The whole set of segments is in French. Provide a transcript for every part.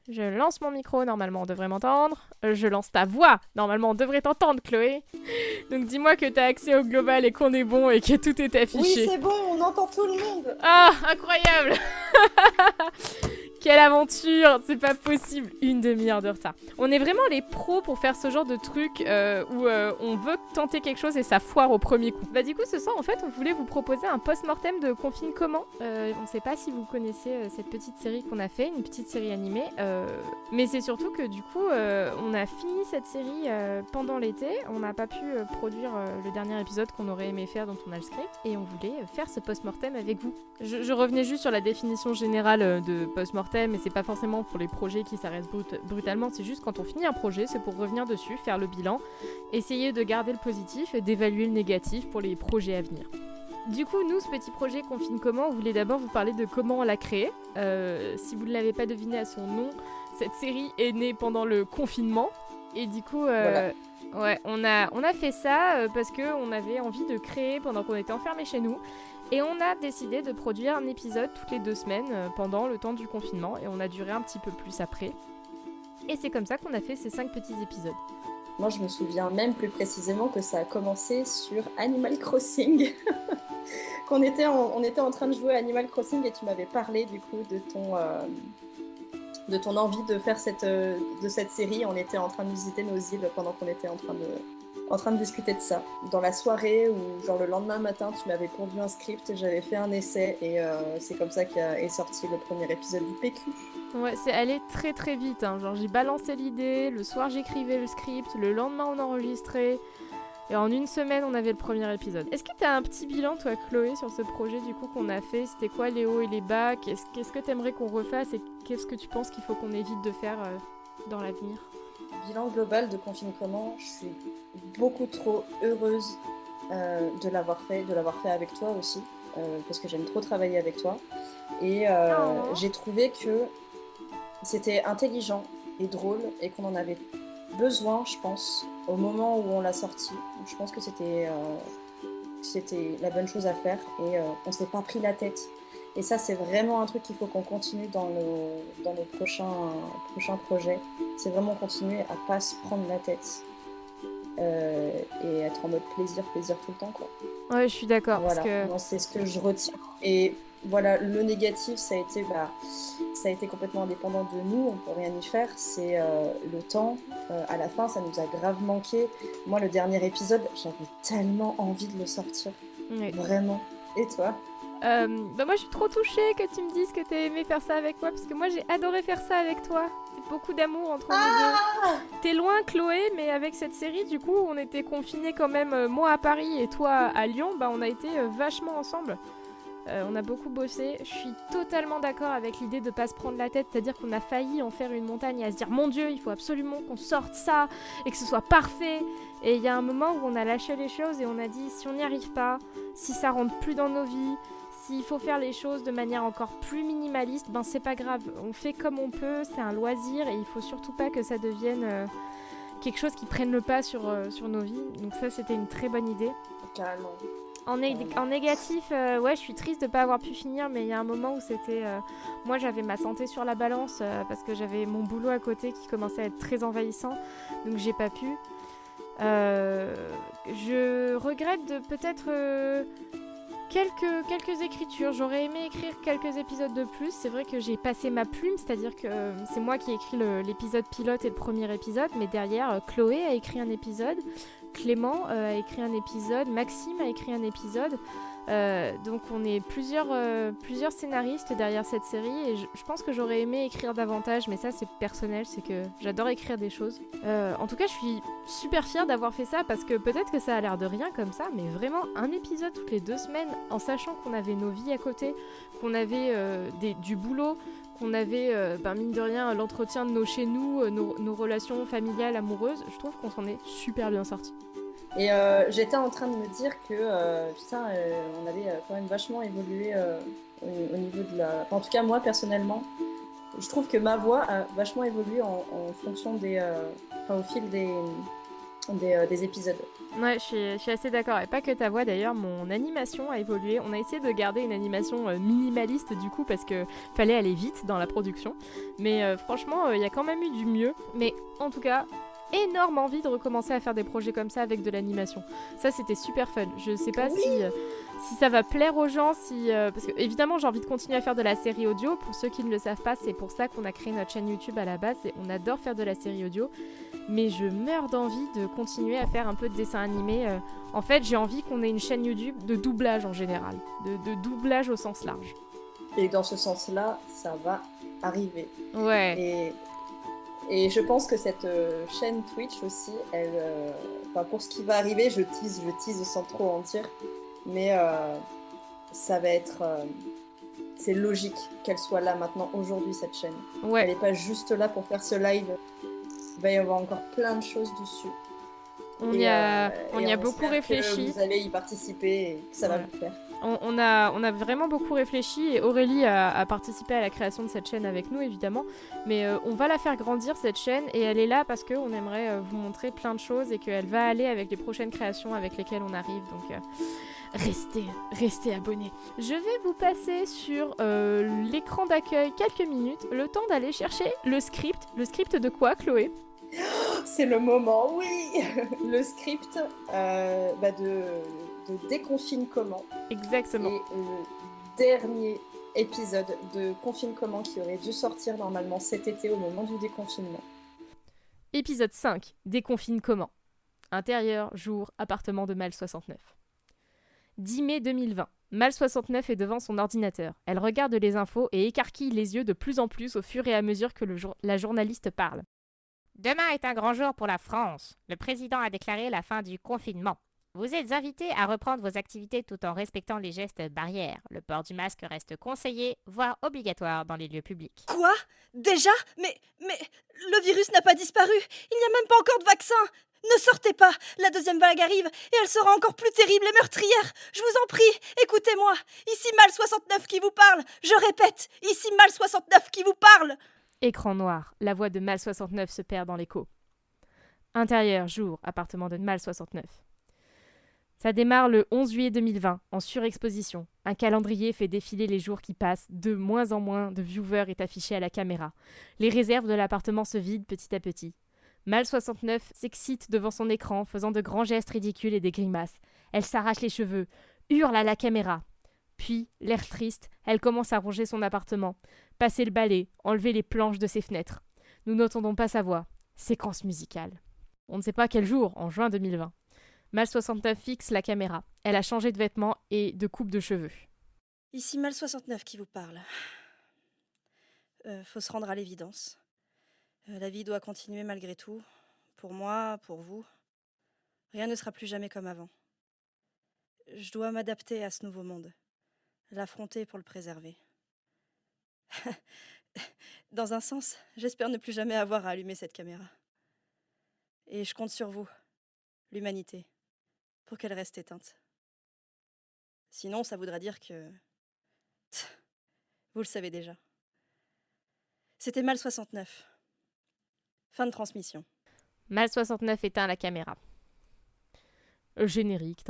Je lance mon micro, normalement on devrait m'entendre. Je lance ta voix, normalement on devrait t'entendre, Chloé. Donc dis-moi que t'as accès au global et qu'on est bon et que tout est Oui, affiché. c'est bon, on entend tout le monde. Ah, incroyable. Quelle aventure, c'est pas possible, 1/2 heure de retard. On est vraiment les pros pour faire ce genre de truc où on veut tenter quelque chose et ça foire au premier coup. Bah du coup ce soir en fait on voulait vous proposer un post-mortem de Confine comment. On sait pas si vous connaissez cette petite série qu'on a fait, une petite série animée, mais c'est surtout que du coup on a fini cette série pendant l'été, on n'a pas pu produire le dernier épisode qu'on aurait aimé faire dont on a le script et on voulait faire ce post-mortem avec vous. Je revenais juste sur la définition générale de post-mortem, mais c'est pas forcément pour les projets qui s'arrêtent brutalement, c'est juste quand on finit un projet, c'est pour revenir dessus, faire le bilan, essayer de garder le positif et d'évaluer le négatif pour les projets à venir. Du coup, nous, ce petit projet Confine comment, on voulait d'abord vous parler de comment on l'a créé. Si vous ne l'avez pas deviné à son nom, cette série est née pendant le confinement. Et du coup, Voilà. ouais, on a fait ça parce qu'on avait envie de créer pendant qu'on était enfermés chez nous. Et on a décidé de produire un épisode toutes les 2 semaines pendant le temps du confinement. Et on a duré un petit peu plus après. Et c'est comme ça qu'on a fait ces 5 petits épisodes. Moi, je me souviens même plus précisément que ça a commencé sur Animal Crossing. On était en train de jouer à Animal Crossing et tu m'avais parlé du coup de ton envie de faire de cette série. On était en train de visiter nos îles pendant qu'on était en train de discuter de ça. Dans la soirée ou genre le lendemain matin, tu m'avais pondu un script, j'avais fait un essai et c'est comme ça qu'est sorti le premier épisode du PQ. Ouais, c'est allé très très vite. Hein. Genre, j'ai balancé l'idée, le soir j'écrivais le script, le lendemain on enregistrait. Et en 1 semaine, on avait le premier épisode. Est-ce que t'as un petit bilan, toi, Chloé, sur ce projet du coup qu'on a fait? C'était quoi les hauts et les bas? Qu'est-ce que t'aimerais qu'on refasse et qu'est-ce que tu penses qu'il faut qu'on évite de faire dans l'avenir? Bilan global de Confine comment, je suis beaucoup trop heureuse de l'avoir fait avec toi aussi, parce que j'aime trop travailler avec toi. Et Oh. j'ai trouvé que c'était intelligent et drôle et qu'on en avait besoin, je pense, au moment où on l'a sorti. Je pense que c'était la bonne chose à faire et on s'est pas pris la tête. Et ça, c'est vraiment un truc qu'il faut qu'on continue dans nos prochains projets. C'est vraiment continuer à pas se prendre la tête et être en mode plaisir, plaisir tout le temps, quoi. Ouais, je suis d'accord, parce Voilà, que moi c'est ce que je retiens. Et voilà, le négatif, ça a été complètement indépendant de nous, on peut rien y faire. C'est le temps. À la fin, ça nous a grave manqué. Moi, le dernier épisode, j'avais tellement envie de le sortir, ouais. vraiment. Et toi? Bah moi je suis trop touchée que tu me dises que t'as aimé faire ça avec moi, parce que moi j'ai adoré faire ça avec toi. C'est beaucoup d'amour entre nous deux. Ah, T'es loin Chloé, mais avec cette série du coup on était confinés quand même, moi à Paris et toi à Lyon, bah on a été vachement ensemble. On a beaucoup bossé, je suis totalement d'accord avec l'idée de pas se prendre la tête, c'est-à-dire qu'on a failli en faire une montagne et à se dire mon Dieu il faut absolument qu'on sorte ça et que ce soit parfait. Et il y a un moment où on a lâché les choses et on a dit si on n'y arrive pas, si ça rentre plus dans nos vies, s'il faut faire les choses de manière encore plus minimaliste, ben c'est pas grave, on fait comme on peut, c'est un loisir et il faut surtout pas que ça devienne quelque chose qui prenne le pas sur nos vies. Donc ça c'était une très bonne idée. carrément, En carrément. négatif, ouais, je suis triste de pas avoir pu finir, mais il y a un moment où c'était. Moi, j'avais ma santé sur la balance parce que j'avais mon boulot à côté qui commençait à être très envahissant, donc j'ai pas pu. Je regrette de peut-être quelques écritures. J'aurais aimé écrire quelques épisodes de plus. C'est vrai que j'ai passé ma plume, c'est-à-dire que c'est moi qui ai écrit l'épisode pilote et le premier épisode, mais derrière, Chloé a écrit un épisode. Clément a écrit un épisode, Maxime a écrit un épisode. Donc on est plusieurs scénaristes derrière cette série et je pense que j'aurais aimé écrire davantage, mais ça c'est personnel, c'est que j'adore écrire des choses. En tout cas je suis super fière d'avoir fait ça parce que peut-être que ça a l'air de rien comme ça, mais vraiment un épisode toutes les 2 semaines en sachant qu'on avait nos vies à côté, qu'on avait du boulot, qu'on avait, mine de rien, l'entretien de nos chez nous, nos relations familiales, amoureuses, je trouve qu'on s'en est super bien sorti. Et j'étais en train de me dire que, putain, on avait quand même vachement évolué au niveau de la... Enfin, en tout cas, moi, personnellement, je trouve que ma voix a vachement évolué en fonction des... enfin, au fil des épisodes. Ouais, je suis assez d'accord. Et pas que ta voix, d'ailleurs, mon animation a évolué. On a essayé de garder une animation minimaliste, du coup, parce que fallait aller vite dans la production. Mais franchement, il y a quand même eu du mieux. Mais en tout cas, énorme envie de recommencer à faire des projets comme ça avec de l'animation. Ça, c'était super fun. Je sais pas Oui. si ça va plaire aux gens, parce que évidemment, j'ai envie de continuer à faire de la série audio. Pour ceux qui ne le savent pas, c'est pour ça qu'on a créé notre chaîne YouTube à la base. Et on adore faire de la série audio. Mais je meurs d'envie de continuer à faire un peu de dessin animé. En fait, j'ai envie qu'on ait une chaîne YouTube de doublage en général, de doublage au sens large. Et dans ce sens-là, ça va arriver. Ouais. Et je pense que cette chaîne Twitch aussi, pour ce qui va arriver, je tease sans trop en dire, mais ça va être... c'est logique qu'elle soit là maintenant, aujourd'hui, cette chaîne. Ouais. Elle n'est pas juste là pour faire ce live. Il va y avoir encore plein de choses dessus. On y a beaucoup réfléchi. Que vous allez y participer et que ça va vous plaire. On a vraiment beaucoup réfléchi et Aurélie a participé à la création de cette chaîne avec nous, évidemment. Mais on va la faire grandir, cette chaîne, et elle est là parce qu'on aimerait vous montrer plein de choses et qu'elle va aller avec les prochaines créations avec lesquelles on arrive. Donc restez abonnés. Je vais vous passer sur l'écran d'accueil quelques minutes, le temps d'aller chercher le script. Le script de quoi, Chloé ? C'est le moment, oui. Le script de Déconfine comment. Exactement. Et le dernier épisode de Confine comment qui aurait dû sortir normalement cet été au moment du déconfinement. Épisode 5, Déconfine comment. Intérieur, jour, appartement de Mal 69. 10 mai 2020. Mal 69 est devant son ordinateur. Elle regarde les infos et écarquille les yeux de plus en plus au fur et à mesure que la journaliste parle. Demain est un grand jour pour la France. Le président a déclaré la fin du confinement. Vous êtes invités à reprendre vos activités tout en respectant les gestes barrières. Le port du masque reste conseillé, voire obligatoire dans les lieux publics. Quoi ? Déjà ? Mais le virus n'a pas disparu. Il n'y a même pas encore de vaccin. Ne sortez pas. La deuxième vague arrive et elle sera encore plus terrible et meurtrière. Je vous en prie, écoutez-moi. Ici Mal 69 qui vous parle. Je répète, ici Mal 69 qui vous parle. Écran noir, la voix de Mal 69 se perd dans l'écho. Intérieur, jour, appartement de Mal 69. Ça démarre le 11 juillet 2020, en surexposition. Un calendrier fait défiler les jours qui passent, de moins en moins de viewers est affiché à la caméra. Les réserves de l'appartement se vident petit à petit. Mal 69 s'excite devant son écran, faisant de grands gestes ridicules et des grimaces. Elle s'arrache les cheveux, hurle à la caméra. Puis, l'air triste, elle commence à ronger son appartement, passer le balai, enlever les planches de ses fenêtres. Nous n'entendons pas sa voix. Séquence musicale. On ne sait pas quel jour, en juin 2020. Mal 69 fixe la caméra. Elle a changé de vêtements et de coupe de cheveux. Ici Mal 69 qui vous parle. Faut se rendre à l'évidence. La vie doit continuer malgré tout. Pour moi, pour vous. Rien ne sera plus jamais comme avant. Je dois m'adapter à ce nouveau monde. L'affronter pour le préserver. Dans un sens, j'espère ne plus jamais avoir à allumer cette caméra. Et je compte sur vous, l'humanité, pour qu'elle reste éteinte. Sinon, ça voudra dire que... Vous le savez déjà. C'était Mal 69. Fin de transmission. Mal 69 éteint la caméra. Générique,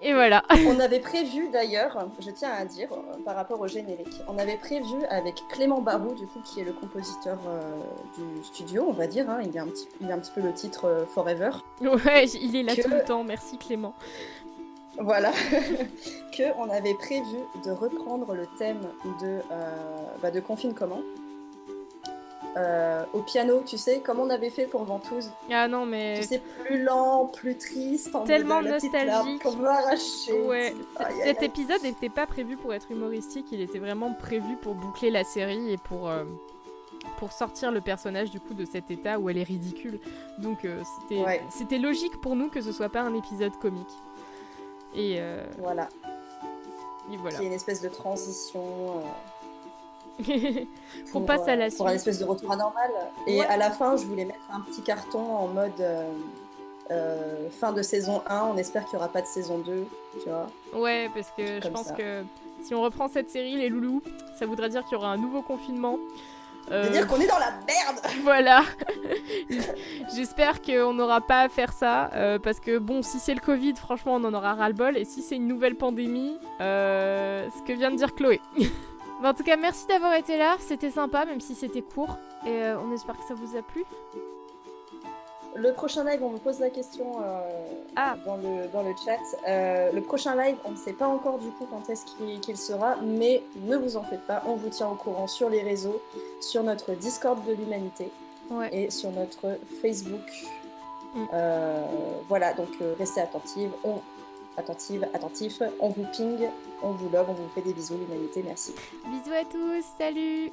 Et voilà. On avait prévu d'ailleurs, je tiens à dire, par rapport au générique, on avait prévu avec Clément Barou, du coup, qui est le compositeur du studio, on va dire, hein, il a un petit peu le titre Forever. Ouais, il est là tout le temps, merci Clément. Voilà, qu'on avait prévu de reprendre le thème de Confine comment. Au piano, tu sais, comme on avait fait pour Ventouse. Ah non, mais... Tu sais, plus lent, plus triste, tellement nostalgique. Qu'on veut arracher. Ouais, cet épisode n'était pas prévu pour être humoristique, il était vraiment prévu pour boucler la série et pour sortir le personnage du coup de cet état où elle est ridicule. Donc c'était logique pour nous que ce soit pas un épisode comique. Et voilà. Et voilà. Qui est une espèce de transition... On passe à la suite. Pour un espèce de retour à normal. Et à la fin, je voulais mettre un petit carton en mode fin de saison 1. On espère qu'il n'y aura pas de saison 2. Tu vois. Ouais, parce que je pense que si on reprend cette série, les loulous, ça voudrait dire qu'il y aura un nouveau confinement. C'est-à-dire qu'on est dans la merde. Voilà. J'espère qu'on n'aura pas à faire ça, parce que bon, si c'est le Covid, franchement, on en aura ras-le-bol, et si c'est une nouvelle pandémie, ce que vient de dire Chloé. Mais en tout cas, merci d'avoir été là, c'était sympa, même si c'était court, et on espère que ça vous a plu. Le prochain live, on me pose la question dans le chat. Le prochain live, on ne sait pas encore du coup quand est-ce qu'il sera, mais ne vous en faites pas, on vous tient au courant sur les réseaux, sur notre Discord de l'humanité et sur notre Facebook. Voilà, donc restez attentifs, on vous ping, on vous love, on vous fait des bisous l'humanité, merci. Bisous à tous, salut.